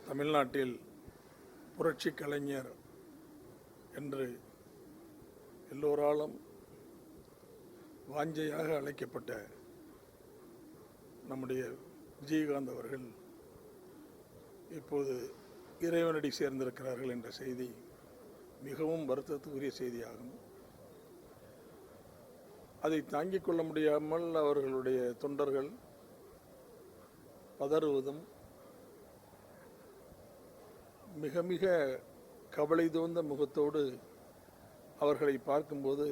தமிழ்நாட்டில் புரட்சி கலைஞர் என்று எல்லோராலும் வாஞ்சையாக அழைக்கப்பட்ட நம்முடைய விஜயகாந்த் அவர்கள் இப்போது இறைவனடி சேர்ந்திருக்கிறார்கள் என்ற செய்தி மிகவும் வருத்தத்துக்குரிய செய்தியாகும். அதை தாங்கிக் கொள்ள முடியாமல் அவர்களுடைய தொண்டர்கள் பதறுவதும் மிக மிக கவலை தோய்ந்த முகத்தோடு அவர்களை பார்க்கும்போது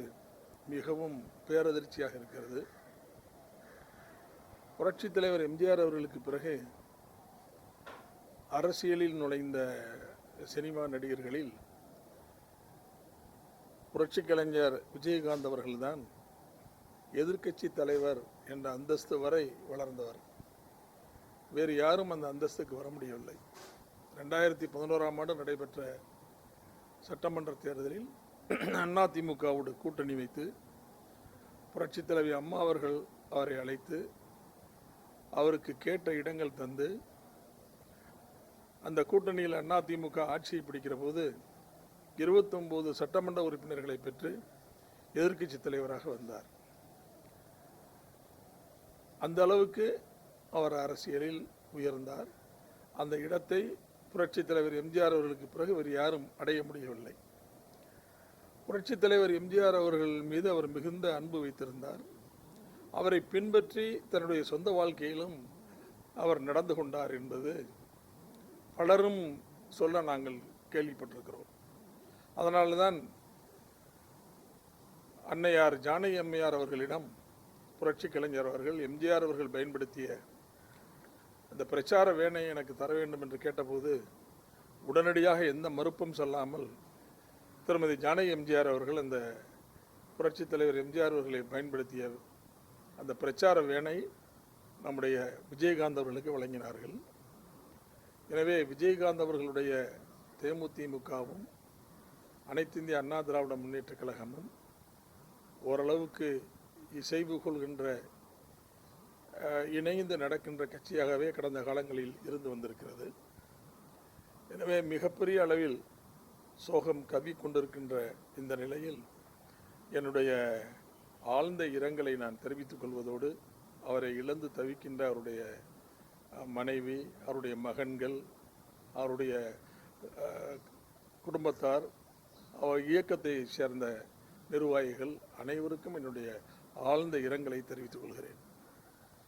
மிகவும் பேரதிர்ச்சியாக இருக்கிறது. புரட்சித் தலைவர் எம்ஜிஆர் அவர்களுக்கு பிறகு அரசியலில் நுழைந்த சினிமா நடிகர்களில் புரட்சி கலைஞர் விஜயகாந்த் அவர்கள்தான் எதிர்க்கட்சி தலைவர் என்ற அந்தஸ்து வரை வளர்ந்தவர். வேறு யாரும் அந்த அந்தஸ்துக்கு வர முடியவில்லை. 2011ஆம் ஆண்டு நடைபெற்ற சட்டமன்ற தேர்தலில் அதிமுகவோடு கூட்டணி வைத்து புரட்சித் தலைவி அம்மா அவர்கள் அவரை அழைத்து அவருக்கு கேட்ட இடங்கள் தந்து அந்த கூட்டணியில் அதிமுக ஆட்சியை பிடிக்கிற போது 29 சட்டமன்ற உறுப்பினர்களை பெற்று எதிர்க்கட்சி தலைவராக வந்தார். அந்த அளவுக்கு அவர் அரசியலில் உயர்ந்தார். அந்த இடத்தை புரட்சித் தலைவர் எம்ஜிஆர் அவர்களுக்கு பிறகு வேறு யாரும் அடைய முடியவில்லை. புரட்சித் தலைவர் எம்ஜிஆர் அவர்கள் மீது அவர் மிகுந்த அன்பு வைத்திருந்தார். அவரை பின்பற்றி தன்னுடைய சொந்த வாழ்க்கையிலும் அவர் நடந்து கொண்டார் என்பது பலரும் சொல்ல நாங்கள் கேள்விப்பட்டிருக்கிறோம். அதனால்தான் அன்னையார் ஜானகி அம்மையார் அவர்களிடம் புரட்சி கலைஞர் அவர்கள் எம்ஜிஆர் அவர்கள் பயன்படுத்திய அந்த பிரச்சார வேனை எனக்கு தர வேண்டும் என்று கேட்டபோது உடனடியாக எந்த மறுப்பும் சொல்லாமல் திருமதி ஜானகி எம்ஜிஆர் அவர்கள் அந்த புரட்சித் தலைவர் எம்ஜிஆர் அவர்களை பயன்படுத்திய அந்த பிரச்சார வேனை நம்முடைய விஜயகாந்த் அவர்களுக்கு வழங்கினார்கள். எனவே விஜயகாந்த் அவர்களுடைய தேமுதிமுகவும் அனைத்து இந்திய அண்ணா திராவிட முன்னேற்ற கழகமும் ஓரளவுக்கு இசைவு கொள்கின்ற இணைந்து நடக்கின்ற கட்சியாகவே கடந்த காலங்களில் இருந்து வந்திருக்கிறது. எனவே மிகப்பெரிய அளவில் சோகம் கவி கொண்டிருக்கின்ற இந்த நிலையில் என்னுடைய ஆழ்ந்த இரங்கலை நான் தெரிவித்துக் கொள்வதோடு அவரை இழந்து தவிக்கின்ற அவருடைய மனைவி, அவருடைய மகன்கள், அவருடைய குடும்பத்தார், அவர் இயக்கத்தை சேர்ந்த நிர்வாகிகள் அனைவருக்கும் என்னுடைய ஆழ்ந்த இரங்கலை தெரிவித்துக் கொள்கிறேன்.